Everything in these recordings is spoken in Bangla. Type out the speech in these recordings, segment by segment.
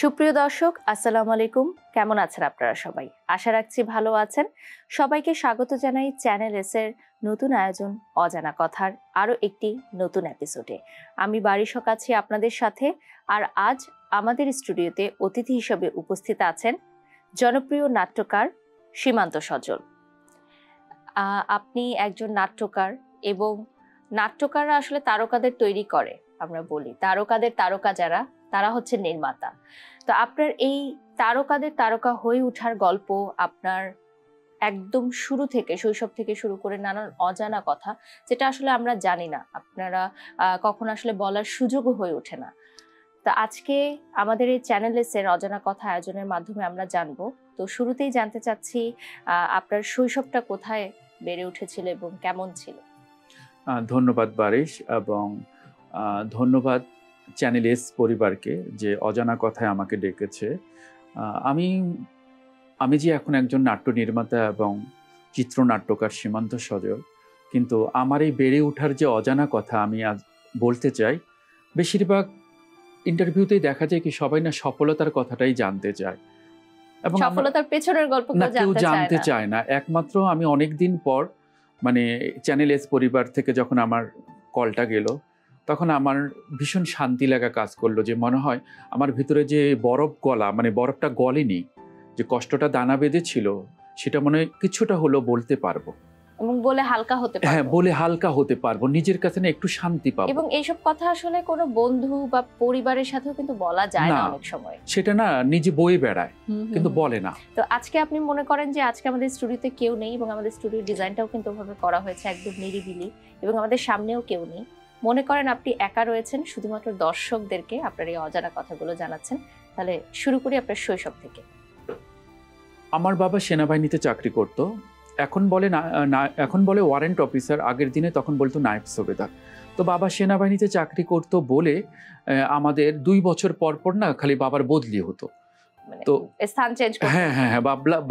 সুপ্রিয় দর্শক, আসসালামু আলাইকুম। কেমন আছেন আপনারা সবাই? আশা রাখছি ভালো আছেন। সবাইকে স্বাগত জানাই চ্যানেল এস এর নতুন আয়োজন অজানা কথার আরো একটি নতুন এপিসোডে। আমি বারিশক আছি আপনাদের সাথে। আর আজ আমাদের স্টুডিওতে অতিথি হিসেবে উপস্থিত আছেন জনপ্রিয় নাট্যকার সীমান্ত সজল। আপনি একজন নাট্যকার এবং নাট্যকাররা আসলে তারকাদের তৈরি করে। আমরা বলি তারকাদের তারকা যারা, তারা হচ্ছে নির্মাতা। তো আপনার এই তারকাদের তারকা হয়ে ওঠার গল্প, আপনার একদম শুরু থেকে, শৈশব থেকে শুরু করে নানান অজানা কথা যেটা আসলে আমরা জানি না, আপনারা কখন আসলে বলার সুযোগও হয়ে ওঠে না। তো আজকে আমাদের এই চ্যানেল এস এর অজানা কথা আয়োজনের মাধ্যমে আমরা জানবো। তো শুরুতেই জানতে চাচ্ছি আপনার শৈশবটা কোথায় বেড়ে উঠেছিল এবং কেমন ছিল? ধন্যবাদ বারিশ, এবং ধন্যবাদ চ্যানেল এস পরিবারকে যে অজানা কথায় আমাকে ডেকেছে। আমি যে এখন একজন নাট্য নির্মাতা এবং চিত্রনাট্যকার সীমান্ত সজল, কিন্তু আমার এই বেড়ে ওঠার যে অজানা কথা আমি আজ বলতে চাই। বেশিরভাগ ইন্টারভিউতেই দেখা যায় কি সবাই না সফলতার কথাটাই জানতে চায়, এবং সফলতার পেছনের গল্প কেউ জানতে চায় না। একমাত্র আমি অনেক দিন পর মানে চ্যানেল এস পরিবার থেকে যখন আমার কলটা গেল, তখন আমার ভীষণ শান্তি লাগা কাজ করলো, যে মনে হয় আমার ভিতরে যে বরফ গলা, মানে বরফটা গলেনি, যে কষ্টটা দানা বেঁধেছিল সেটা মনে হয় কিছুটা হলো বলতে পারবো, এবং বলে হালকা হতে পারবো। হ্যাঁ, বলে হালকা হতে পারবো, নিজের কাছে না একটু শান্তি পাবো। এবং এইসব কথা আসলে কোনো বন্ধু বা পরিবারের সাথেও কিন্তু বলা যায় না অনেক সময়। সেটা না নিজে বয়ে বেড়ায়, কিন্তু বলে না। তো আজকে আপনি মনে করেন যে আজকে আমাদের স্টুডিওতে কেউ নেই, এবং আমাদের স্টুডিওর ডিজাইনটাও কিন্তু ওভাবে করা হয়েছে একদম নিরিবিলি, এবং আমাদের সামনেও কেউ নেই। মনে করেন আপনি একা রয়েছেন, শুধুমাত্র দর্শকদেরকে আপনার এই অজানা কথাগুলো জানাচ্ছেন। তাহলে শুরু করি আপনার শৈশব থেকে। আমার বাবা সেনাবাহিনীতে চাকরি করত। এখন বলে ওয়ারেন্ট অফিসার, আগের দিনে তখন বলতো নায়েব সুবেদার। তো বাবা সেনাবাহিনীতে চাকরি করতো বলে আমাদের 2 বছর পর পর না খালি বাবার বদলি হতো। তো স্থান চেঞ্জ করতে। হ্যাঁ,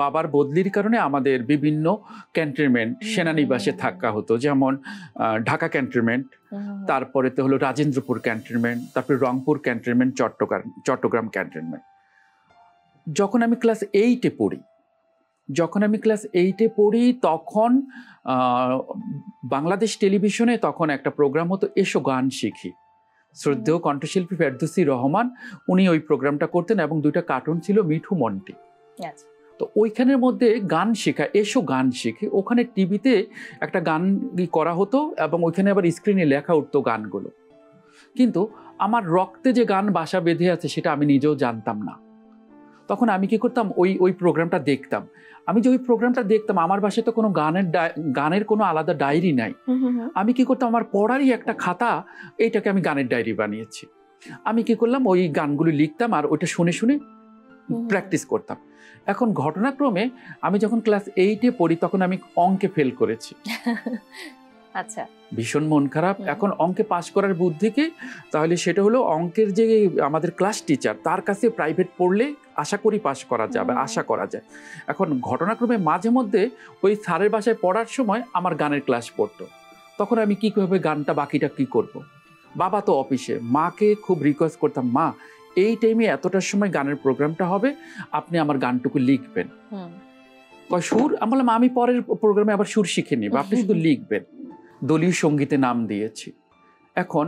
বাবার বদলির কারণে আমাদের বিভিন্ন ক্যান্টনমেন্ট সেনানিবাসে থাকা হতো, যেমন ঢাকা ক্যান্টনমেন্ট, তারপরে তো হলো রাজেন্দ্রপুর ক্যান্টনমেন্ট, তারপরে রংপুর ক্যান্টনমেন্ট, চট্টগ্রাম ক্যান্টনমেন্ট। যখন আমি ক্লাস 8-এ পড়ি তখন বাংলাদেশ টেলিভিশনে তখন একটা প্রোগ্রাম হতো এসো গান শিখি। শ্রদ্ধেয় কণ্ঠশিল্পী ফেরদৌসী রহমান উনি ওই প্রোগ্রামটা করতেন, এবং 2টা কার্টুন ছিল মিঠু মন্টি। তো ওইখানের মধ্যে গান শেখা, এসো গান শিখি, ওখানে টিভিতে একটা গান করা হতো, এবং ওইখানে আবার স্ক্রিনে লেখা উঠতো গানগুলো। কিন্তু আমার রক্তে যে গান বাসা বেঁধে আছে সেটা আমি নিজেও জানতাম না। তখন আমি কি করতাম, ওই প্রোগ্রামটা দেখতাম। আমি যে ওই প্রোগ্রামটা দেখতাম, আমার বাসায় তো কোনো গানের কোনো আলাদা ডায়েরি নাই। আমি কি করতাম, আমার পড়ারই একটা খাতা, এইটাকে আমি গানের ডায়েরি বানিয়েছি। আমি কি করলাম, ওই গানগুলি লিখতাম আর ওইটা শুনে শুনে প্র্যাকটিস করতাম। এখন ঘটনাক্রমে আমি যখন ক্লাস 8-এ পড়ি তখন আমি অঙ্কে ফেল করেছি। আচ্ছা, ভীষণ মন খারাপ। এখন অঙ্কে পাস করার বুদ্ধি কি? তাহলে সেটা হলো অঙ্কের যে আমাদের ক্লাস টিচার, তার কাছে প্রাইভেট পড়লে আশা করি পাস করা যাবে, আশা করা যায়। এখন ঘটনাক্রমে মাঝে মধ্যে ওই স্যারের বাসায় পড়ার সময় আমার গানের ক্লাস পড়তো। তখন আমি কীভাবে গানটা বাকিটা কি করব। বাবা তো অফিসে, মাকে খুব রিকোয়েস্ট করতাম, মা এই টাইমে এতটার সময় গানের প্রোগ্রামটা হবে, আপনি আমার গানটুকু লিখবেন। সুর, আমি বললাম আমি পরের প্রোগ্রামে আবার সুর শিখে নিব, আপনি শুধু লিখবেন। দলীয় সঙ্গীতে নাম দিয়েছি। এখন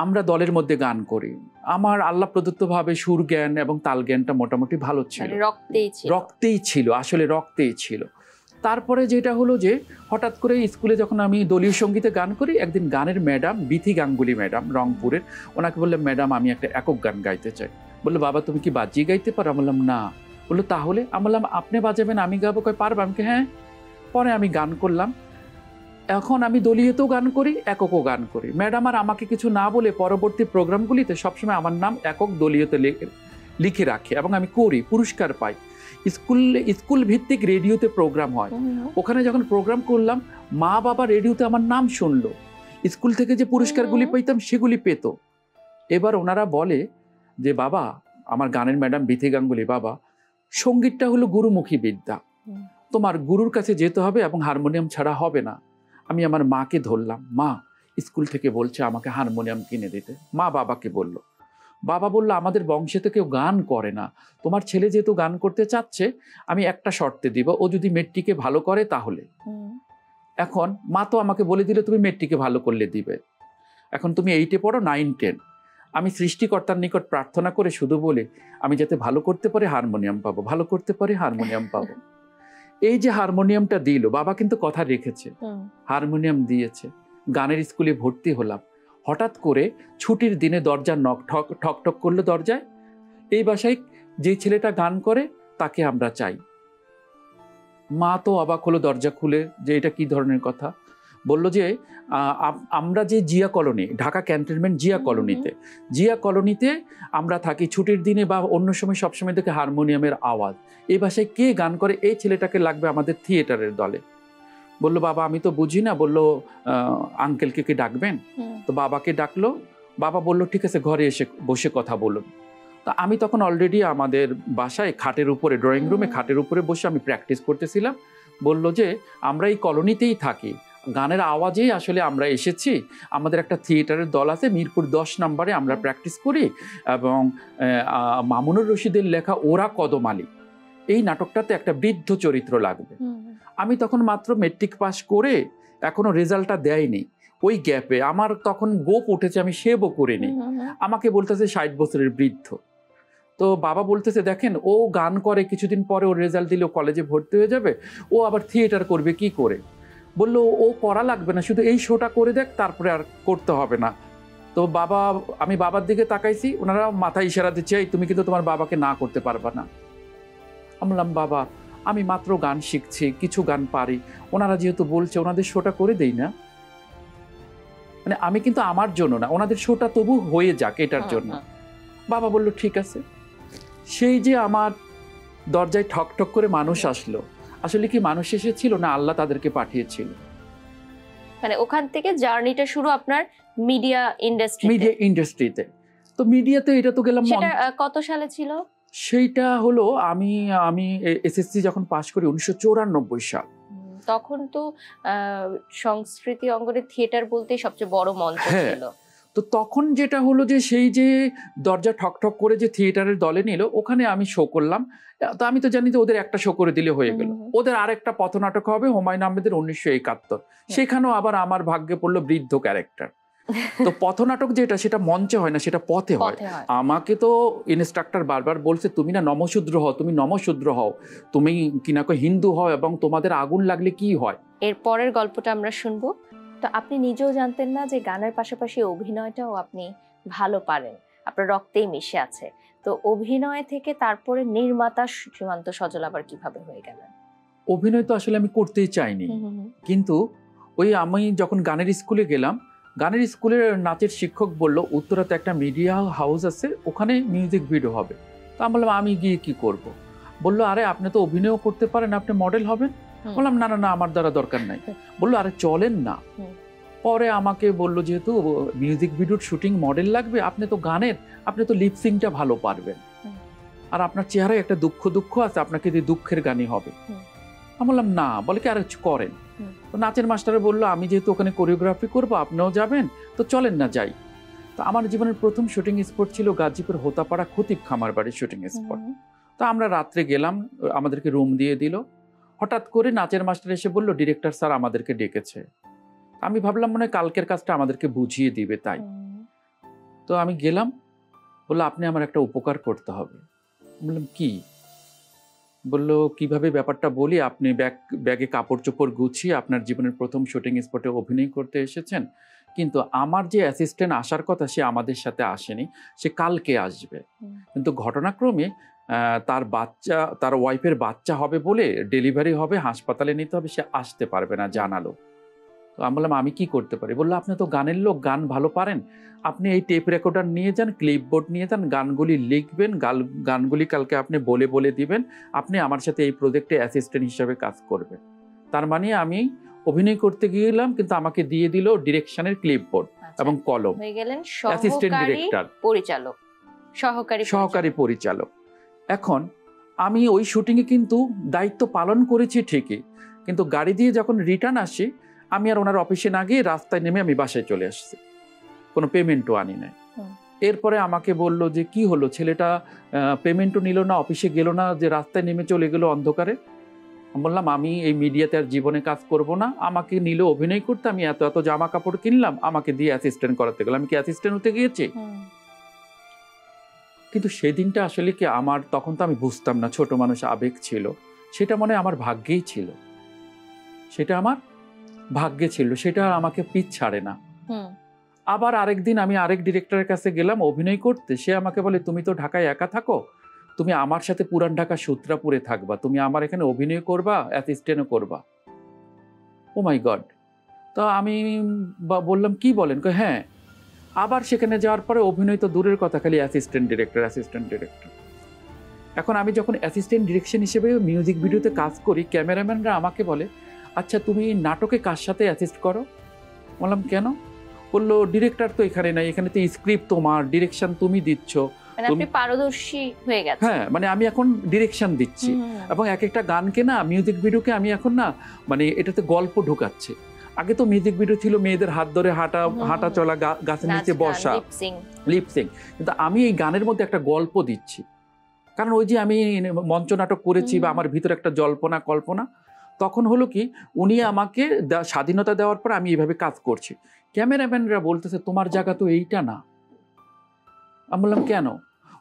আমরা দলের মধ্যে গান করি, আমার আল্লাহ প্রদত্তভাবে সুর জ্ঞান এবং তাল জ্ঞানটা মোটামুটি ভালো ছিল, রক্তেই ছিল। তারপরে যেটা হলো যে হঠাৎ করে স্কুলে যখন আমি দলীয় সঙ্গীতে গান করি, একদিন গানের ম্যাডাম বিথি গাঙ্গুলি ম্যাডাম রংপুরের, ওনাকে বললাম, ম্যাডাম আমি একটা একক গান গাইতে চাই। বললো, বাবা তুমি কি বাজিয়ে গাইতে পারো? আমি বললাম না। বললো তাহলে? আমি বললাম আপনি বাজাবেন আমি গাবো। কয় পারবো? আমি হ্যাঁ। পরে আমি গান করলাম। এখন আমি দলীয়তেও গান করি, এককও গান করি। ম্যাডাম আর আমাকে কিছু না বলে পরবর্তী প্রোগ্রামগুলিতে সবসময় আমার নাম একক দলীয়তে লিখে রাখে, এবং আমি করি, পুরস্কার পাই। স্কুল ভিত্তিক রেডিওতে প্রোগ্রাম হয়, ওখানে যখন প্রোগ্রাম করলাম মা বাবা রেডিওতে আমার নাম শুনলো, স্কুল থেকে যে পুরস্কারগুলি পেতাম সেগুলি পেত। এবার ওনারা বলে যে বাবা, আমার গানের ম্যাডাম বিথি গাঙ্গুলি, বাবা সঙ্গীতটা হলো গুরুমুখী বিদ্যা, তোমার গুরুর কাছে যেতে হবে এবং হারমোনিয়াম ছাড়া হবে না। আমি আমার মাকে ধরলাম, মা স্কুল থেকে বলছে আমাকে হারমোনিয়াম কিনে দিতে। মা বাবাকে বলল, বাবা বলল আমাদের বংশে তো কেউ গান করে না, তোমার ছেলে যেহেতু গান করতে চাচ্ছে আমি একটা শর্তে দিব, ও যদি মেট্রিকে ভালো করে তাহলে। এখন মা তো আমাকে বলে দিলে তুমি মেট্রিকে ভালো করলে দিবে, এখন তুমি 8-এ পড়ো 9-10। আমি সৃষ্টিকর্তার নিকট প্রার্থনা করে শুধু বলি আমি যাতে ভালো করতে পারি হারমোনিয়াম পাবো, ভালো করতে পারি হারমোনিয়াম পাবো। এই যে হারমোনিয়ামটা দিল, বাবা কিন্তু কথা রেখেছে, হারমোনিয়াম দিয়েছে। গানের স্কুলে ভর্তি হলাম, হঠাৎ করে ছুটির দিনে দরজা নক ঠক ঠক ঠক করলো দরজায়, এই বাসায় যে ছেলেটা গান করে তাকে আমরা চাই। মা তো অবাক হলো দরজা খুলে যে এটা কি ধরনের কথা। বলল যে আমরা যে জিয়া কলোনি, ঢাকা ক্যান্টনমেন্ট জিয়া কলোনিতে আমরা থাকি, ছুটির দিনে বা অন্য সময় সবসময় দেখে হারমোনিয়ামের আওয়াজ, এই ভাষায় কে গান করে, এই ছেলেটাকে লাগবে আমাদের থিয়েটারের দলে। বলল বাবা আমি তো বুঝি না। বলল আঙ্কেলকে কে ডাকবেন? তো বাবাকে ডাকলো, বাবা বলল ঠিক আছে ঘরে এসে বসে কথা বলুন। তা আমি তখন অলরেডি আমাদের বাসায় খাটের উপরে, ড্রয়িং রুমে খাটের উপরে বসে আমি প্র্যাকটিস করতেছিলাম। বলল যে আমরা এই কলোনিতেই থাকি, গানের আওয়াজেই আসলে আমরা এসেছি, আমাদের একটা থিয়েটারের দল আছে মিরপুর 10 নম্বরে, আমরা প্র্যাকটিস করি এবং মামুনুর রশিদের লেখা ওরা কদম আলী এই নাটকটাতে একটা বৃদ্ধ চরিত্র লাগবে। আমি তখন মাত্র মেট্রিক পাস করে, এখনো রেজাল্টটা দেয়নি, ওই গ্যাপে আমার তখন গোপ উঠেছে, আমি সেবও করিনি। আমাকে বলতেছে 60 বছরের বৃদ্ধ। তো বাবা বলতেছে দেখেন ও গান করে, কিছুদিন পরে ওর রেজাল্ট দিলে কলেজে ভর্তি হয়ে যাবে, ও আবার থিয়েটার করবে কি করে। বললো ও করা লাগবে না, শুধু এই শোটা করে দেখ, তারপরে আর করতে হবে না। তো বাবা, আমি বাবার দিকে তাকাইছি, ওনারা মাথায় ইশারা দিচ্ছে তুমি কিন্তু তোমার বাবাকে না করতে পারবা না। আমি বললাম বাবা আমি মাত্র গান শিখছি, কিছু গান পারি, ওনারা যেহেতু বলছে ওনাদের শোটা করে দেই না। মানে আমি কিন্তু আমার জন্য না, ওনাদের শোটা তবু হয়ে যাক এটার জন্য। বাবা বলল ঠিক আছে। সেই যে আমার দরজায় ঠক ঠক করে মানুষ আসলো, আসলে কি মানুষ এসেছিল না আল্লাহ তাদেরকে পাঠিয়েছিল? মানে ওখান থেকে জার্নিটা শুরু আপনার মিডিয়া ইন্ডাস্ট্রিতে। তো মিডিয়াতে এটা তো গেলাম। সেটা কত সালে ছিল? সেইটা হলো আমি এসএসসি যখন পাশ করি 1994 সাল। তখন তো সংস্কৃতি অঙ্গনে থিয়েটার বলতে সবচেয়ে বড় মঞ্চ ছিল। তো তখন যেটা হলো যে সেই যে দরজা ঠক ঠক করে যে থিয়েটারের দলে নিল, ওখানে আমি শো করলাম। তো আমি তো জানি যে ওদের একটা শো করে দিলে হয়ে গেল, ওদের আরেকটা পথনাটক হবে হুমায়ুন আহমেদের 1971, সেখানেও আবার আমার ভাগ্যে পড়লো বৃদ্ধ ক্যারেক্টার। তো পথনাটক যেটা সেটা মঞ্চে হয় না, সেটা পথে হয়। আমাকে তো ইনস্ট্রাক্টর বারবার বলছে তুমি না নমশূদ্র হও, তুমি নমশূদ্র হও, তুমি কিনা হিন্দু হও এবং তোমাদের আগুন লাগলে কি হয়। এর পরের গল্পটা আমরা শুনবো। তো আপনি নিজেও জানতেন না যে গানের পাশাপাশি অভিনয়টাও আপনি ভালো পারেন, আপনার রক্তেই মিশে আছে। তো অভিনয় থেকে তারপরে নির্মাতা সীমান্ত সজল আবার কিভাবে হয়ে গেলেন? অভিনয় তো আসলে আমি করতেই চাইনি, কিন্তু ওই আমি যখন গানের স্কুলে গেলাম, গানের স্কুলের নাচের শিক্ষক বলল উত্তরাতে একটা মিডিয়া হাউস আছে, ওখানে মিউজিক ভিডিও হবে। তো আমি বললাম আমি গিয়ে কি করব? বললো আরে আপনি তো অভিনয় করতে পারেন, আপনি মডেল হবেন। বললাম না না না আমার দ্বারা দরকার নাই। বললো আরে চলেন না। পরে আমাকে বললো যেহেতু মিউজিক ভিডিওর শুটিং মডেল লাগবে, আপনি তো গানের, আপনি তো লিপসিংটা ভালো পারবেন, আর আপনার চেহারায় একটা দুঃখ আছে, আপনাকে দিয়ে দুঃখের গানই হবে। আমি বললাম না। বলে কি আর করেন? তো নাচের মাস্টারে বললো আমি যেহেতু ওখানে কোরিওগ্রাফি করবো, আপনিও যাবেন, তো চলেন না যাই। তো আমার জীবনের প্রথম শুটিং স্পট ছিল গাজীপুর হোতাপাড়া খতিব খামার বাড়ির শুটিং স্পট। তো আমরা রাত্রে গেলাম, আমাদেরকে রুম দিয়ে দিল। হঠাৎ করে নাচের মাস্টার এসে বলল ডিরেক্টর স্যার আমাদেরকে ডেকেছে। আমি ভাবলাম মনে হয় কালকের কাজটা আমাদেরকে বুঝিয়ে দিবে, তাই। তো আমি গেলাম, বললো আপনি আমার একটা উপকার করতে হবে। বললাম কি? বললো কিভাবে ব্যাপারটা বলি, আপনি ব্যাগে কাপড় চোপড় গুছিয়ে আপনার জীবনের প্রথম শুটিং স্পটে অভিনয় করতে এসেছেন, কিন্তু আমার যে অ্যাসিস্ট্যান্ট আসার কথা সে আমাদের সাথে আসেনি, সে কালকে আসবে। কিন্তু ঘটনাক্রমে তার ওয়াইফের বাচ্চা হবে বলে ডেলিভারি হবে, হাসপাতালে নিতে হবে, সে আসতে পারবে না জানালো। তো আমি বললাম আমি কি করতে পারি? বললো আপনি তো গানের লোক, গান ভালো পারেন, আপনি এই টেপ রেকর্ডার নিয়ে যান, ক্লিপবোর্ড নিয়ে যান, গানগুলি লিখবেন, গানগুলি কালকে আপনি বলে দিবেন, আপনি আমার সাথে এই প্রজেক্টে অ্যাসিস্ট্যান্ট হিসেবে কাজ করবেন। তার মানে আমি অভিনয় করতে গিয়েছিলাম, কিন্তু আমাকে দিয়ে দিল ডিরেকশনের ক্লিপবোর্ড এবং কলম। হয়ে গেলেন অ্যাসিস্ট্যান্ট ডিরেক্টর, পরিচালক, সহকারী পরিচালক। এখন আমি ওই শুটিংয়ে কিন্তু দায়িত্ব পালন করেছি ঠিকই, কিন্তু গাড়ি দিয়ে যখন রিটার্ন আসি, আমি আর ওনার অফিসে না গিয়ে রাস্তায় নেমে আমি বাসায় চলে আসছি, কোনো পেমেন্টও আনি নাই। এরপরে আমাকে বলল যে কি হলো, ছেলেটা পেমেন্টও নিল না, অফিসে গেল না, যে রাস্তায় নেমে চলে গেল অন্ধকারে। বললাম আমি এই মিডিয়াতে আর জীবনে কাজ করব না, আমাকে নিলে অভিনয় করতে, আমি এত এত জামা কাপড় কিনলাম, আমাকে দিয়ে অ্যাসিস্ট্যান্ট করাতে গেলাম, আমি কি অ্যাসিস্ট্যান্ট হতে গিয়েছি? কিন্তু সেদিনটা আসলে কি আমার, তখন তো আমি বুঝতাম না, ছোট মানুষ, আবেগ ছিল, সেটা মনে হয় আমার ভাগ্যেই ছিল, সেটা আমার ভাগ্যে ছিল, সেটা আমাকে পিছ ছাড়ে না। আবার আরেকদিন আমি আরেক ডিরেক্টরের কাছে গেলাম অভিনয় করতে, সে আমাকে বলে তুমি তো ঢাকায় একা থাকো, তুমি আমার সাথে পুরান ঢাকা সূত্রাপুরে থাকবা, তুমি আমার এখানে অভিনয় করবা, অ্যাসিস্ট্যান্টও করবা। ও মাই গড! তো আমি বললাম কি বলেন? হ্যাঁ। আবার সেখানে যাওয়ার পরে অভিনয় তো দূরের কথা, খালি অ্যাসিস্ট্যান্ট ডিরেক্টর। এখন আমি যখন অ্যাসিস্ট্যান্ট ডিরেকশন হিসেবে মিউজিক ভিডিওতে কাজ করি, ক্যামেরাম্যানরা আমাকে বলে আচ্ছা তুমি নাটকে কার সাথে অ্যাসিস্ট করো? বললাম কেন? বললো ডিরেক্টর তো এখানে নাই, এখানে তো স্ক্রিপ্ট তোমার, ডিরেকশন তুমি দিচ্ছ, মানে আপনি পারদর্শী হয়ে গেছেন। হ্যাঁ, মানে আমি এখন ডিরেকশন দিচ্ছি, এবং এক একটা গানকে না, মিউজিক ভিডিওকে আমি এখন না, মানে এটাতে গল্প ঢোকাচ্ছে। আগে তো মিউজিক ভিডিও ছিল মেয়েদের হাত ধরে হাঁটা চলা, গাছের নিচে বসা, লিপসিং, কিন্তু আমি এই গানের মধ্যে একটা গল্প দিচ্ছি, কারণ ওই যে আমি মঞ্চ নাটক করেছি বা আমার ভিতরে একটা জল্পনা কল্পনা, তখন হলো কি উনি আমাকে স্বাধীনতা দেওয়ার পর আমি এইভাবে কাজ করছি। ক্যামেরাম্যানরা বলতেছে তোমার জায়গা তো এইটা না। আমি বললাম কেন?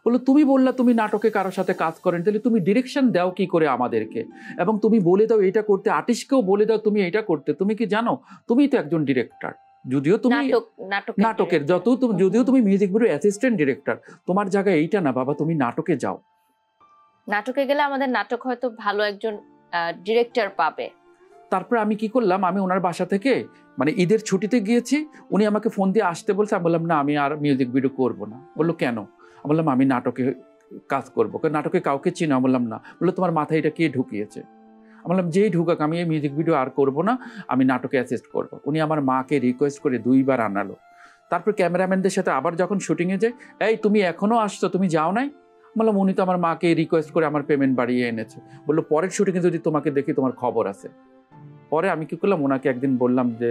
বললো তুমি বললা তুমি নাটকে কারোর সাথে কাজ করেন, তাহলে তুমি ডিরেকশন দাও কি করে আমাদেরকে, এবং তুমি বলে দাও এইটা করতে, আর্টিস্টকেও বলে দাও তুমি এইটা করতে, তুমি কি জানো তুমি তো একজন ডিরেক্টর, যদিও তুমি নাটকের যদিও তুমি মিউজিক ভিডিও অ্যাসিস্ট্যান্ট ডিরেক্টর, তোমার জায়গা এইটা না বাবা, তুমি নাটকে যাও। নাটকে গেলে আমাদের নাটক হয়তো ভালো একজন ডিরেক্টর পাবে। তারপর আমি কি করলাম, আমি ওনার বাসা থেকে মানে ঈদের ছুটিতে গিয়েছি, উনি আমাকে ফোন দিয়ে আসতে বলছে, আমি বললাম না আমি আর মিউজিক ভিডিও করবো না। বললো কেন? আমি বললাম আমি নাটকে কাজ করবো। নাটকে কাউকে চিনা? বললাম না। বললো তোমার মাথায় এটা কে ঢুকিয়েছে? আমি বললাম যেই ঢুকাক, আমি এই মিউজিক ভিডিও আর করবো না, আমি নাটকে অ্যাসিস্ট করবো। উনি আমার মাকে রিকোয়েস্ট করে 2বার আনালো। তারপর ক্যামেরাম্যানদের সাথে আবার যখন শুটিংয়ে যাই, এই তুমি এখনো আসছো, তুমি যাও নাই? বললাম উনি তো আমার মাকে রিকোয়েস্ট করে আমার পেমেন্ট বাড়িয়ে এনেছে। বললো পরের শুটিংয়ে যদি তোমাকে দেখি তোমার খবর আছে। পরে আমি কি করলাম, ওনাকে একদিন বললাম যে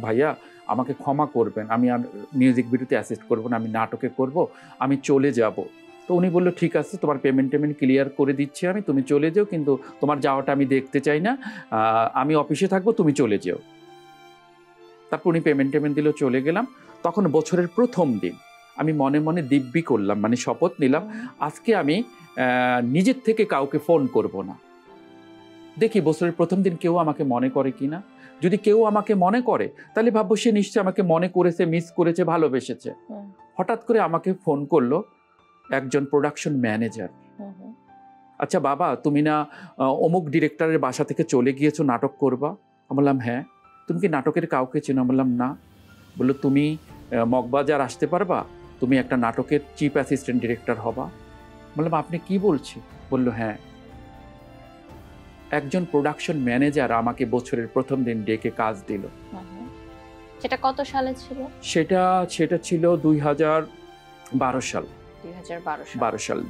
ভাইয়া আমাকে ক্ষমা করবেন, আমি আর মিউজিক ভিডিওতে অ্যাসিস্ট করবো না, আমি নাটকে করব, আমি চলে যাব। তো উনি বললো ঠিক আছে, তোমার পেমেন্ট ক্লিয়ার করে দিচ্ছি আমি, তুমি চলে যাও, কিন্তু তোমার যাওয়াটা আমি দেখতে চাই না, আমি অফিসে থাকবো, তুমি চলে যেও। তারপর উনি পেমেন্ট দিল, চলে গেলাম। তখন বছরের প্রথম দিন আমি মনে মনে দিব্যি করলাম, মানে শপথ নিলাম, আজকে আমি নিজের থেকে কাউকে ফোন করব না, দেখি বছরের প্রথম দিন কেউ আমাকে মনে করে কিনা। যদি কেউ আমাকে মনে করে তাহলে ভাববো সে নিশ্চয়ই আমাকে মনে করেছে, মিস করেছে, ভালোবেসেছে। হঠাৎ করে আমাকে ফোন করলো একজন প্রোডাকশন ম্যানেজার। আচ্ছা বাবা, তুমি না অমুক ডিরেক্টরের বাসা থেকে চলে গিয়েছো নাটক করবা? বললাম হ্যাঁ। তুমি কি নাটকের কাউকে চেনো? বললাম না। বললো তুমি মগবাজার আসতে পারবা, তুমি একটা নাটকের চিফ অ্যাসিস্ট্যান্ট ডিরেক্টর হবা। বললাম আপনি কি বলছি? বললো হ্যাঁ। একজন প্রোডাকশন ম্যানেজার আমাকে বছরের প্রথম দিন ডেকে কাজ দিল। সেটা কত সালে ছিল? সেটা ছিল 2012 সাল।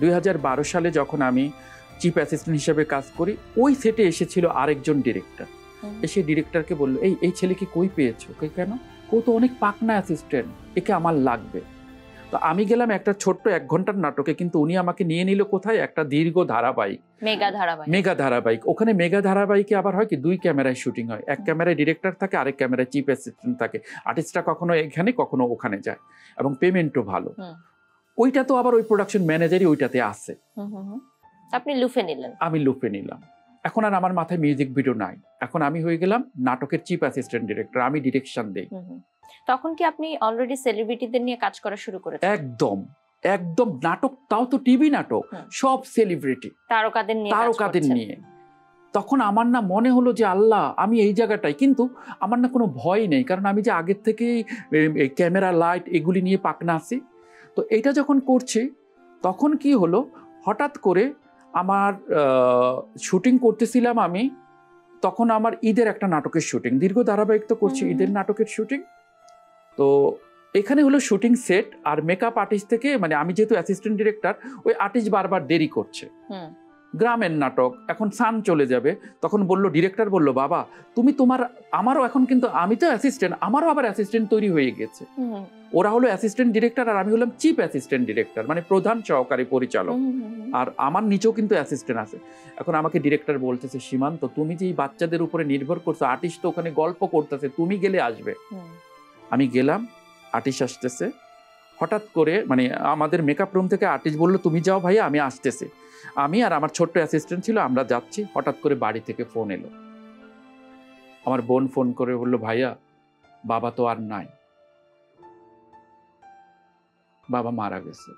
2012 সালে যখন আমি চিফ অ্যাসিস্ট্যান্ট হিসেবে কাজ করি, ওই সেটে এসেছিল আরেকজন ডিরেক্টর। এসে ডিরেক্টরকে বললো এই ছেলেকে কই পেয়েছো? কেন? ও তো অনেক পাকনা অ্যাসিস্ট্যান্ট, একে আমার লাগবে। তো আমি গেলাম একটা ছোট্ট 1 ঘন্টার নাটকে, কিন্তু উনি আমাকে নিয়ে নিল কোথায়? একটা দীর্ঘ ধারাবাহিক, মেগা ধারাবাহিক। ওখানে মেগা ধারাবাহিকে আবার হয় কি 2 ক্যামেরায় শুটিং হয়, এক ক্যামেরায় ডিরেক্টর থাকে, আরেক ক্যামেরায় চিফ অ্যাসিস্ট্যান্ট থাকে। আর্টিস্টরা কখনো এখানে কখনো ওখানে যায়, এবং পেমেন্টও ভালো। ওইটা তো আবার ওই প্রোডাকশন ম্যানেজারই ওইটাতে আছে। আপনি লুফে নিলেন? আমি লুফে নিলাম। এখন আর আমার মাথায় মিউজিক ভিডিও নাই, এখন আমি হয়ে গেলাম নাটকের চিফ অ্যাসিস্ট্যান্ট ডিরেক্টর, আমি ডিরেকশন দেই। তখন কি আপনি অলরেডি সেলিব্রিটিদের নিয়ে কাজ করা শুরু করেছেন? একদম নাটক, তাও তো টিভি নাটক, সব সেলিব্রিটি, তারকাদের নিয়ে। তখন আমার না মনে হলো যে আল্লাহ, আমি এই জায়গাটায়, কিন্তু আমার না কোনো ভয় নেই, কারণ আমি যে আগের থেকেই ক্যামেরা, লাইট এগুলি নিয়ে পাকনা আছি। তো এটা যখন করছি, তখন কি হলো, হঠাৎ করে আমার শুটিং করতেছিলাম আমি, তখন আমার ঈদের একটা নাটকের শুটিং, দীর্ঘ ধারাবাহিক তো করছি, ঈদের নাটকের শুটিং। তো এখানে হলো শুটিং সেট, আর মেকআপ আর্টিস্ট থেকে, মানে আমি যেহেতু অ্যাসিস্ট্যান্ট ডিরেক্টর, ওই আর্টিস্ট বারবার দেরি করছে। গ্রামের নাটক, এখন সান চলে যাবে। তখন বলল ডিরেক্টর, বলল বাবা তুমি আমারও এখন, কিন্তু আমি তো অ্যাসিস্ট্যান্ট, আমারও আবার অ্যাসিস্ট্যান্ট তৈরি হয়ে গেছে। ওরা হলো অ্যাসিস্ট্যান্ট ডিরেক্টর আর আমি হলাম চিফ অ্যাসিস্ট্যান্ট ডিরেক্টর, মানে প্রধান সহকারী পরিচালক। আর আমার নিচেও কিন্তু অ্যাসিস্ট্যান্ট আছে। এখন আমাকে ডিরেক্টর বলতেছে, সীমান্ত তুমি যে এই বাচ্চাদের উপরে নির্ভর করছো, আর্টিস্ট তো ওখানে গল্প করতেছে, তুমি গেলে আসবে। আমি গেলাম, আর্টিস্ট আসতেছে, হঠাৎ করে মানে আমাদের মেকআপ রুম থেকে আর্টিস্ট বললো তুমি যাও ভাইয়া, আমি আসতেছি। আমি আর আমার ছোট্ট অ্যাসিস্ট্যান্ট ছিল, আমরা যাচ্ছি। হঠাৎ করে বাড়ি থেকে ফোন এলো, আমার বোন ফোন করে বললো ভাইয়া বাবা তো আর নাই, বাবা মারা গেছে।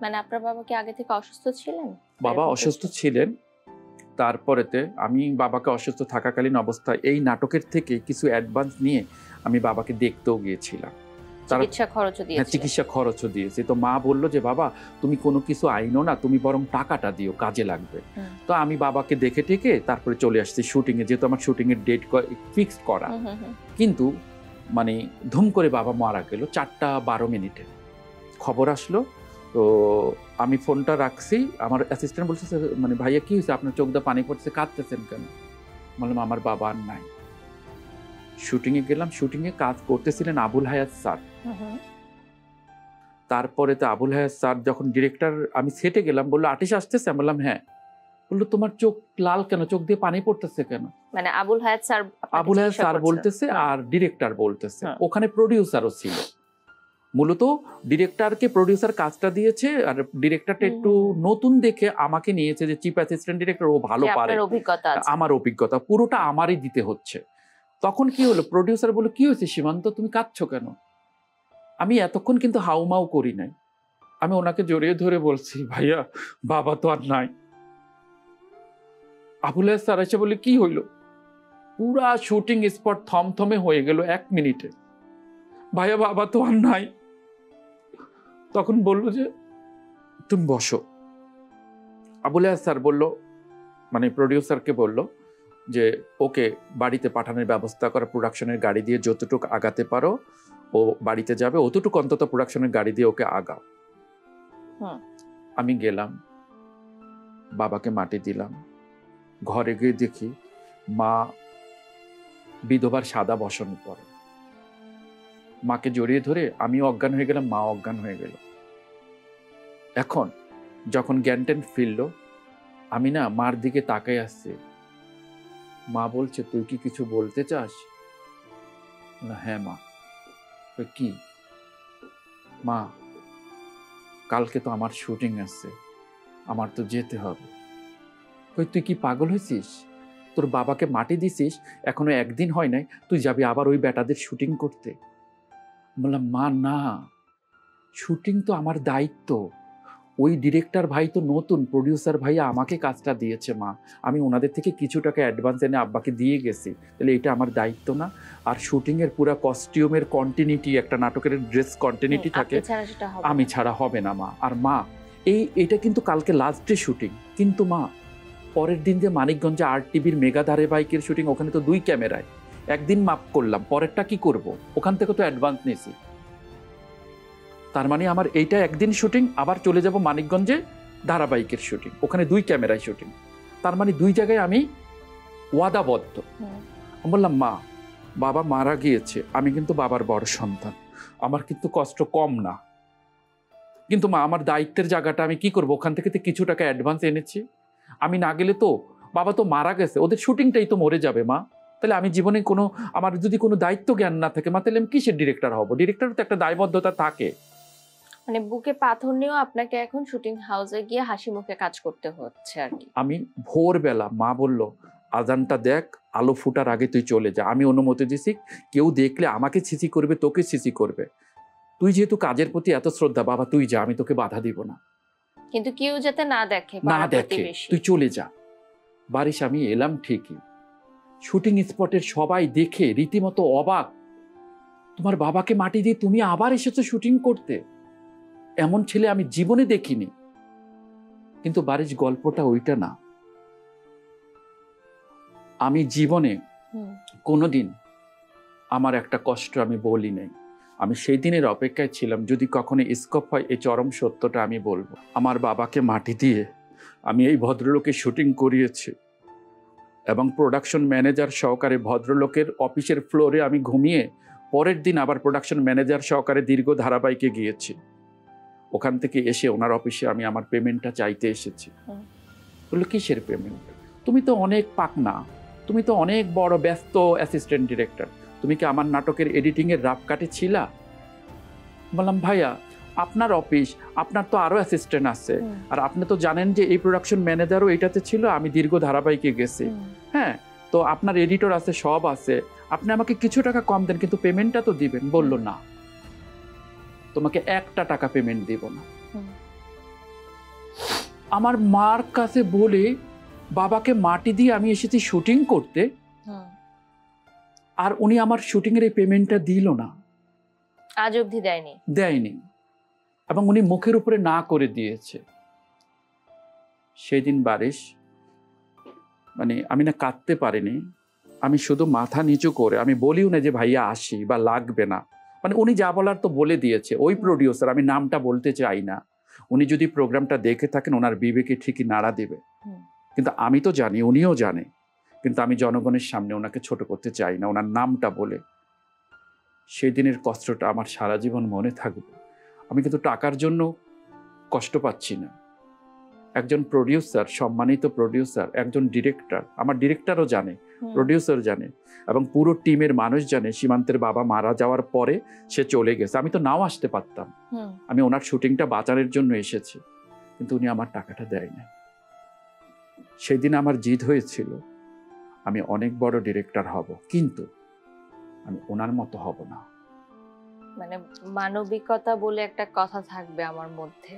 মানে আপনার বাবা কি আগে থেকে অসুস্থ ছিলেন? বাবা অসুস্থ ছিলেন, তারপরেতে আমি বাবাকে অসুস্থ থাকাকালীন অবস্থায় এই নাটকের থেকে কিছু অ্যাডভান্স নিয়ে আমি বাবাকে দেখতেও গিয়েছিলাম। চিকিৎসা খরচও দিয়েছি। তো মা বললো যে বাবা তুমি কোনো কিছু আইনো না, তুমি বরং টাকাটা দিও, কাজে লাগবে। তো আমি বাবাকে দেখে টেকে তারপরে চলে আসছি শুটিংয়ে, যেহেতু আমার শুটিংয়ের ডেট ফিক্সড করা। কিন্তু মানে ধুম করে বাবা মারা গেল 4:12 খবর আসলো। তো আমি ফোনটা রাখছি, আমার অ্যাসিস্ট্যান্ট বলছে মানে ভাইয়া কি হয়েছে, আপনার চোখ দিয়ে পানি পড়ছে, কাঁদতেছেন কেন? বললাম আমার বাবা আর নাই। শুটিংয়ে গেলাম, শুটিংয়ে কাজ করতেছিলেন আবুল হায়াত স্যার। তারপরে তো আবুল হায়াত স্যার যখন ডিরেক্টর, আমি সেটে গেলাম, বললো আর্টিস্ট আসতেছে, আমি বললাম হ্যাঁ। বললো তোমার চোখ লাল কেন, চোখ দিয়ে পানি পড়তেছে কেন? মানে আবুল হায়াত স্যার বলতেছে আর ডিরেক্টর বলতেছে, ওখানে প্রডিউসারও ছিল। মূলত ডিরেক্টরকে প্রডিউসার কাজটা দিয়েছে, আর ডিরেক্টরটা একটু নতুন দেখে আমাকে নিয়েছে যে চিফ অ্যাসিস্ট্যান্ট ডিরেক্টর, ও ভালো পারে, আমার অভিজ্ঞতা পুরোটা আমারই দিতে হচ্ছে। তখন কি হলো, প্রডিউসার বলল কি হয়েছে সীমান্ত, তুমি কাঁদছো কেন? আমি এতক্ষণ কিন্তু হাউমাউ করি নাই, আমি ওনাকে জড়িয়ে ধরে বলছি ভাইয়া বাবা তো আর নাই। আবুল হায়াত স্যার এসে বলে কি হইলো? পুরা শুটিং স্পট থমথমে হয়ে গেল 1 মিনিটে। ভাইয়া বাবা তো আর নাই। তখন বললো যে তুমি বসো। আবুল হায়াত স্যার বললো, মানে প্রডিউসারকে বললো যে ওকে বাড়িতে পাঠানোর ব্যবস্থা করা, প্রোডাকশনের গাড়ি দিয়ে যতটুকু আগাতে পারো ও বাড়িতে যাবে, অতটুকু অন্তত প্রোডাকশনের গাড়ি দিয়ে ওকে আগাও। আমি গেলাম, বাবাকে মাটি দিলাম। ঘরে গিয়ে দেখি মা বিধবার সাদা বসন পরে। মাকে জড়িয়ে ধরে আমি অজ্ঞান হয়ে গেলাম, মা অজ্ঞান হয়ে গেল। এখন যখন জ্ঞান ফিরল, আমি না মার দিকে তাকাই আসছি। মা বলছে তুই কি কিছু বলতে চাস? না হ্যাঁ মা। কি? মা কালকে তো আমার শুটিং আছে, আমার তো যেতে হবে। তুই কি পাগল হয়েছিস? তোর বাবাকে মাটি দিছিস, এখনো 1 দিন হয় নাই, তুই যাবি আবার ওই বেটাদের শুটিং করতে? বললাম মা না, শুটিং তো আমার দায়িত্ব। ওই ডিরেক্টর ভাই তো নতুন, প্রডিউসার ভাইয়া আমাকে কাজটা দিয়েছে মা, আমি ওনাদের থেকে কিছু টাকা অ্যাডভান্স এনে আব্বাকে দিয়ে গেছি, তাহলে এটা আমার দায়িত্ব না? আর শুটিংয়ের পুরো কস্টিউমের কন্টিনিউটি, একটা নাটকের ড্রেস কন্টিনিউটি থাকে, আমি ছাড়া হবে না মা। আর মা এটা কিন্তু কালকে লাস্ট ডে শুটিং, কিন্তু মা পরের দিন যে মানিকগঞ্জে RTV মেগা ধারাবাহিকের শুটিং, ওখানে তো 2 ক্যামেরায়, একদিন মাপ করলাম, পরেরটা কি করব? ওখান থেকে তো অ্যাডভান্স নিয়েছি। তার মানে আমার এইটা একদিন শুটিং, আবার চলে যাব মানিকগঞ্জে ধারাবাহিকের শুটিং, ওখানে 2 ক্যামেরায় শুটিং। তার মানে 2 জায়গায় আমি ওয়াদাবদ্ধ। বললাম মা বাবা মারা গিয়েছে, আমি কিন্তু বাবার বড় সন্তান, আমার কিন্তু কষ্ট কম না, কিন্তু মা আমার দায়িত্বের জায়গাটা আমি কি করব? ওখান থেকে কিছু টাকা অ্যাডভান্স এনেছি, আমি না গেলে তো বাবা তো মারা গেছে, ওদের শুটিংটাই তো মরে যাবে মা। তাহলে আমি জীবনে আমার যদি কোনো দায়িত্ব জ্ঞান না থাকে মা, তাহলে আমি কিসের ডিরেক্টর হব? ডিরেক্টরের তো একটা দায়বদ্ধতা থাকে। মানে বুকে পাথর নিয়েও আপনাকে এখন শুটিং হাউসে গিয়ে হাসি মুখে কাজ করতে হচ্ছে আর কি। আমি ভোরবেলা, মা বলল আজানটা দেখ, আলো ফুটার আগে তুই চলে যা। আমি অনুমতি দিছি, কেউ দেখলে আমাকে ছিছি করবে, তোকে ছিছি করবে। তুই যেহেতু কাজের প্রতি এত শ্রদ্ধা, বাবা তুই যা, আমি তোকে বাধা দিব না, কিন্তু কেউ যাতে না দেখে, তুই চলে যা। বারিশ আমি এলাম ঠিকই, শুটিং স্পটের সবাই দেখে রীতিমতো অবাক, তোমার বাবাকে মাটি দিয়ে তুমি আবার এসেছো শুটিং করতে, এমন ছেলে আমি জীবনে দেখিনি। কিন্তু বারিশ গল্পটা ওইটা না। আমি জীবনে কোনোদিন আমার একটা কষ্ট আমি বলি নাই, আমি সেই দিনের অপেক্ষায় ছিলাম যদি কখনো স্কোপ হয় এই চরম সত্যটা আমি বলবো। আমার বাবাকে মাটি দিয়ে আমি এই ভদ্রলোকের শুটিং করিয়েছি, এবং প্রোডাকশন ম্যানেজার সহকারে ভদ্রলোকের অফিসের ফ্লোরে আমি ঘুমিয়ে পরের দিন আবার প্রোডাকশন ম্যানেজার সহকারে দীর্ঘ ধারাবাহিকে গিয়েছি। ওখান থেকে এসে ওনার অফিসে আমি আমার পেমেন্টটা চাইতে এসেছি। বললো কিসের পেমেন্ট? তুমি তো অনেক পাকনা, তুমি তো অনেক বড় ব্যস্ত অ্যাসিস্ট্যান্ট ডিরেক্টর, তুমি কি আমার নাটকের এডিটিংয়ের রাফ কাটে ছিলা? বললাম ভাইয়া আপনার অফিস, আপনার তো আরো অ্যাসিস্ট্যান্ট আছে, আর আপনি তো জানেন যে এই প্রোডাকশন ম্যানেজারও এটাতে ছিল, আমি দীর্ঘ ধারাবাহিকে গেছি, হ্যাঁ, তো আপনার এডিটর আছে, সব আছে, আপনি আমাকে কিছু টাকা কম দেন কিন্তু পেমেন্টটা তো দিবেন। বলল না, তোমাকে একটা টাকা পেমেন্ট দিব না। আমার মার কাছে বলে বাবাকে মাটি দিয়ে আমি এসেছি শুটিং করতে, আর উনি আমার শুটিং এর এই পেমেন্টটা দিল না, আজ অবধি দেয়নি, এবং উনি মুখের উপরে না করে দিয়েছে। সেই দিন বারিশ, মানে আমি না কাঁদতে পারিনি, আমি শুধু মাথা নিচু করে, আমি বলিও না যে ভাইয়া আসি বা লাগবে না, মানে উনি যা বলার তো বলে দিয়েছে। ওই প্রডিউসার, আমি নামটা বলতে চাই না, উনি যদি প্রোগ্রামটা দেখে থাকেন ওনার বিবেকে ঠিকই নাড়া দেবে, কিন্তু আমি তো জানি, উনিও জানে, কিন্তু আমি জনগণের সামনে ওনাকে ছোট করতে চাই না ওনার নামটা বলে। সেই দিনের কষ্টটা আমার সারা জীবন মনে থাকবে। আমি কিন্তু টাকার জন্য কষ্ট পাচ্ছি না। একজন প্রডিউসার, সম্মানিত প্রডিউসার, একজন ডিরেক্টর, আমার ডিরেক্টরও জানে, প্রডিউসার জানে, এবং পুরো টিমের মানুষ জানে সীমান্তের বাবা মারা যাওয়ার পরে সে চলে গেছে। আমি তো নাও আসতে পারতাম, আমি ওনার শুটিংটা বাঁচানোর জন্য এসেছি, কিন্তু উনি আমার টাকাটা দেয় না। সেদিন আমার জিদ হয়েছিল আমি অনেক বড় ডিরেক্টর হব, কিন্তু আমি ওনার মতো হব না। মানে মানবিকতা বলে একটা কথা থাকবে আমার মধ্যে,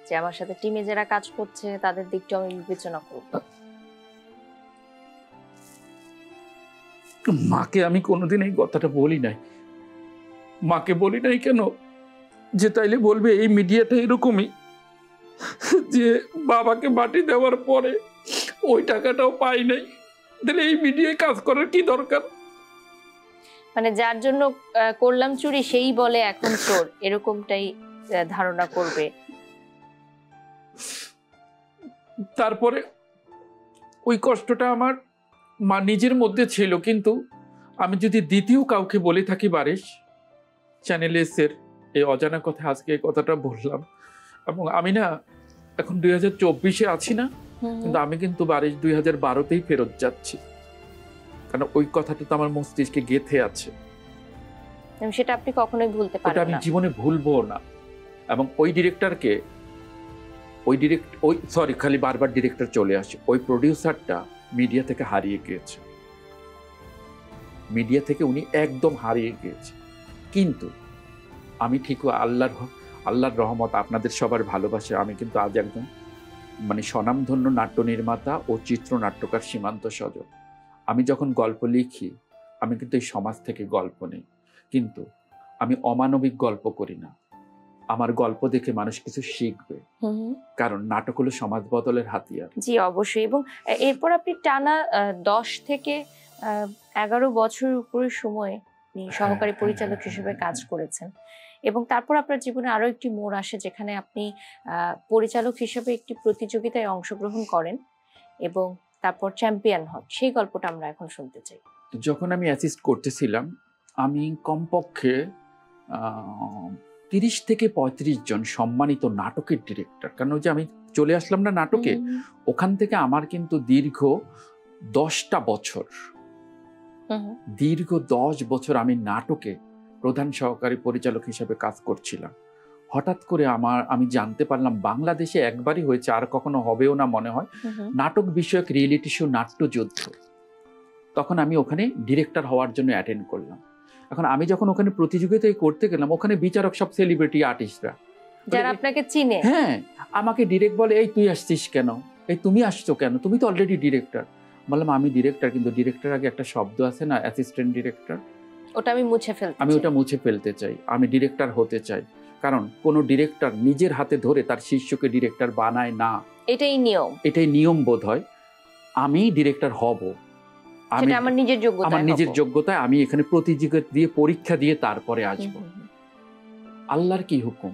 যে আমার সাথে টিমে যারা কাজ করছে তাদের দিকটা আমি বিবেচনা করব। মাকে আমি কোনোদিন এই কথাটা বলি নাই। মাকে বলি নাই কেন, যে তাইলে বলবে এই মিডিয়াটা এরকমই, যে বাবাকে মাটি দেওয়ার পরে ওই টাকাটাও পাই নাই, তাহলে এই মিডিয়ায় কাজ করার কি দরকার? মানে যার জন্য করলাম চুরি সেই বলে এখন চোর, এরকমটাই ধারণা করবে। তারপরে ওই কষ্টটা আমার মা নিজের মধ্যে ছিল, কিন্তু আমি যদি দ্বিতীয় কাউকে বলে থাকি বারিশ, চ্যানেল এসের এই অজানা কথা, আজকে এই কথাটা বললাম, এবং আমি না এখন 2024-এ আছি না, কিন্তু আমি কিন্তু বারিশ 2012-তেই ফেরত যাচ্ছি, কারণ ওই কথাটা তো আমার মস্তিষ্কে গেঁথে আছে, সেটা আপনি কখনোই ভুলতে পারবেন না, আমি জীবনে ভুলবো না। এবং ওই ডিরেক্টরকে, খালি বারবার ডিরেক্টর চলে আসে, ওই প্রডিউসারটা মিডিয়া থেকে হারিয়ে গিয়েছে, মিডিয়া থেকে উনি একদম হারিয়ে গিয়েছে। কিন্তু আমি ঠিকই আল্লাহর রহমত, আপনাদের সবার ভালোবাসে, আমি কিন্তু আজ একজন মানে স্বনামধন্য নাট্য নির্মাতা ও চিত্রনাট্যকার সীমান্ত সজল। আমি যখন গল্প লিখি, আমি কিন্তু এই সমাজ থেকে গল্প নেই, কিন্তু আমি অমানবিক গল্প করি না। আমার গল্প দেখে মানুষ কিছু শিখবে, কারণ নাটক হলো সমাজ বদলের হাতিয়ার। জি অবশ্যই। এবং এরপর আপনি টানা 10 থেকে 11 বছর উপরে সময় সহকারী পরিচালক হিসেবে কাজ করেছেন, এবং তারপর আপনার জীবনে আরো একটি মোড় আসে, যেখানে আপনি পরিচালক হিসেবে একটি প্রতিযোগিতায় অংশগ্রহণ করেন এবং তারপর চ্যাম্পিয়ন হন। সেই গল্পটা আমরা এখন শুনতে চাই। যখন আমি অ্যাসিস্ট করতেছিলাম, আমি কমপক্ষে 30 থেকে 35 জন সম্মানিত নাটকের ডিরেক্টর, কারণ ওই যে আমি চলে আসলাম না নাটকে, ওখান থেকে আমার কিন্তু দীর্ঘ 10টা বছর, দীর্ঘ 10 বছর আমি নাটকে প্রধান সহকারী পরিচালক হিসেবে কাজ করছিলাম। হঠাৎ করে আমি জানতে পারলাম বাংলাদেশে একবারই হয়েছে, আর কখনো হবেও না মনে হয়, নাটক বিষয়ক রিয়েলিটি শো নাট্যযুদ্ধ। তখন আমি ওখানে ডিরেক্টর হওয়ার জন্য অ্যাটেন্ড করলাম। এখন আমি যখন ওখানে প্রতিযোগিতায় করতে গেলাম, ওখানে বিচারক সব সেলিব্রিটি আর্টিস্টরা, যারা আপনাকে চিনে, হ্যাঁ, আমাকে ডিরেক্ট বলে, এই তুই আসছিস কেন, এই তুমি আসছো কেন, তুমি তো অলরেডি ডিরেক্টর। বললাম আমি ডিরেক্টর, কিন্তু ডিরেক্টর আগে একটা শব্দ আছে না, অ্যাসিস্ট্যান্ট ডিরেক্টর, ওটা আমি ওটা মুছে ফেলতে চাই। আমি ডিরেক্টর হতে চাই, কারণ কোনো ডিরেক্টর নিজের হাতে ধরে তার শিষ্যকে ডিরেক্টর বানায় না, এটাই নিয়ম বোধ হয়। আমি ডিরেক্টর হব, আমি আমার নিজের যোগ্যতায় আমি এখানে প্রতিযোগিতা দিয়ে পরীক্ষা দিয়ে তারপরে আসব। আল্লাহর কি হুকুম,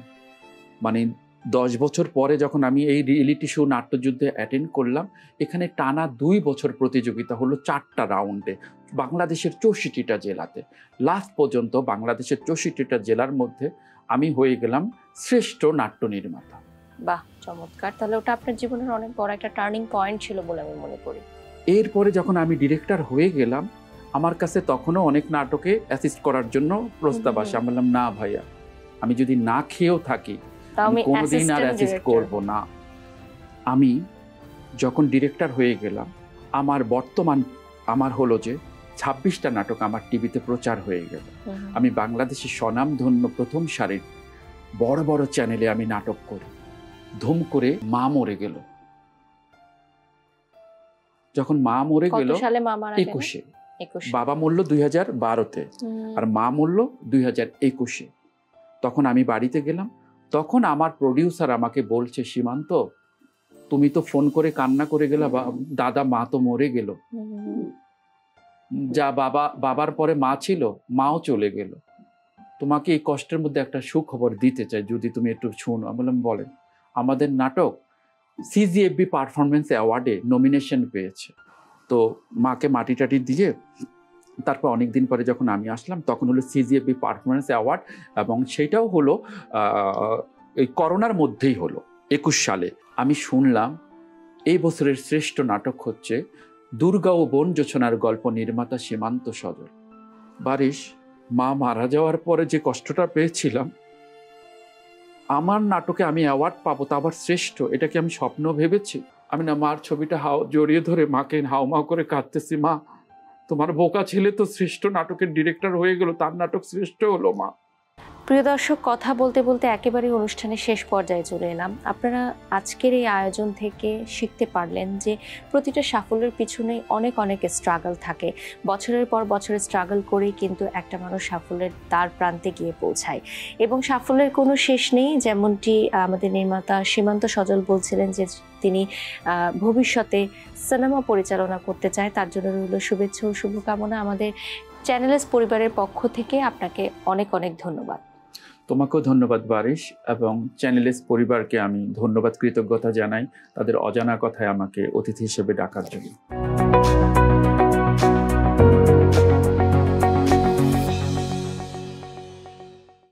মানে 10 বছর পরে যখন আমি এই রিয়েলিটি শো নাট্যযুদ্ধে অ্যাটেন্ড করলাম, এখানে টানা 2 বছর প্রতিযোগিতা হলো 4টা রাউন্ডে বাংলাদেশের 64টা জেলাতে। লাস্ট পর্যন্ত বাংলাদেশের 64টা জেলার মধ্যে আমি হয়ে গেলাম শ্রেষ্ঠ নাট্য নির্মাতা। বাহ, চমৎকার। তাহলে ওটা আপনার জীবনের অনেক বড় একটা টার্নিং পয়েন্ট ছিল বলে আমি মনে করি। এরপরে যখন আমি ডিরেক্টর হয়ে গেলাম, আমার কাছে তখনও অনেক নাটকে অ্যাসিস্ট করার জন্য প্রস্তাব আসে। আমি বললাম, না ভাইয়া, আমি যদি না খেয়েও থাকি আমি কোনোদিন আর অ্যাসিস্ট করব না। আমি যখন ডিরেক্টর হয়ে গেলাম, আমার হলো যে 26টা নাটক আমার টিভিতে প্রচার হয়ে গেল। আমি বাংলাদেশের স্বনামধন্য প্রথম সারির বড় বড় চ্যানেলে আমি নাটক করি। ধুম করে মা মরে গেল। যখন মা মরে গেল, 21-এ, বাবা মরল 2012-তে, আর মা মরল 2021-এ। তখন আমি বাড়িতে গেলাম, তখন আমার প্রডিউসার আমাকে বলছে, সীমান্ত, তুমি তো ফোন করে কান্না করে গেলা, দাদা মা তো মরে গেল, যা বাবার পরে মা ছিল, মাও চলে গেল, তোমাকে এই কষ্টের মধ্যে একটা সুখবর দিতে চাই, যদি তুমি একটু শোনো। আমি বললাম, বলেন। আমাদের নাটক সিজিএফবি পারফরমেন্স অ্যাওয়ার্ডে নমিনেশন পেয়েছে। তো মাকে মাটি টাটি দিয়ে তারপর অনেকদিন পরে যখন আমি আসলাম, তখন হলো সিজিএফবি পারফরমেন্স অ্যাওয়ার্ড, এবং সেটাও হলো এই করোনার মধ্যেই হলো 21 সালে। আমি শুনলাম এই বছরের শ্রেষ্ঠ নাটক হচ্ছে দুর্গা ও বন জোছনার গল্প, নির্মাতা সীমান্ত সজল। বারিশ, মা মারা যাওয়ার পরে যে কষ্টটা পেয়েছিলাম, আমার নাটকে আমি অ্যাওয়ার্ড পাবো, তা আবার শ্রেষ্ঠ, এটা কি আমি স্বপ্ন ভেবেছি? আমি না মার ছবিটা জড়িয়ে ধরে মাকে হাউমাউ করে কাঁদতেছি, মা তোমার বোকা ছেলে তো শ্রেষ্ঠ নাটকের ডিরেক্টর হয়ে গেল, তার নাটক শ্রেষ্ঠ হলো মা। প্রিয় দর্শক, কথা বলতে বলতে একেবারে অনুষ্ঠানের শেষ পর্যায়ে চলে এলাম। আপনারা আজকের এই আয়োজন থেকে শিখতে পারলেন যে প্রতিটা সাফল্যের পিছনেই অনেক অনেক স্ট্রাগল থাকে। বছরের পর বছর স্ট্রাগল করেই কিন্তু একটা মানুষ সাফল্যের দ্বার প্রান্তে গিয়ে পৌঁছায়, এবং সাফল্যের কোনো শেষ নেই। যেমনটি আমাদের নির্মাতা সীমান্ত সজল বলছিলেন যে তিনি ভবিষ্যতে সিনেমা পরিচালনা করতে চায়, তার জন্য রইল শুভেচ্ছা ও শুভকামনা। আমাদের চ্যানেলস পরিবারের পক্ষ থেকে আপনাকে অনেক অনেক ধন্যবাদ। তোমাকেও ধন্যবাদ বারিশ, এবং চ্যানেলস পরিবারকে আমি ধন্যবাদ, কৃতজ্ঞতা জানাই তাদের অজানা কথায় আমাকে অতিথি হিসেবে ডাকার জন্য।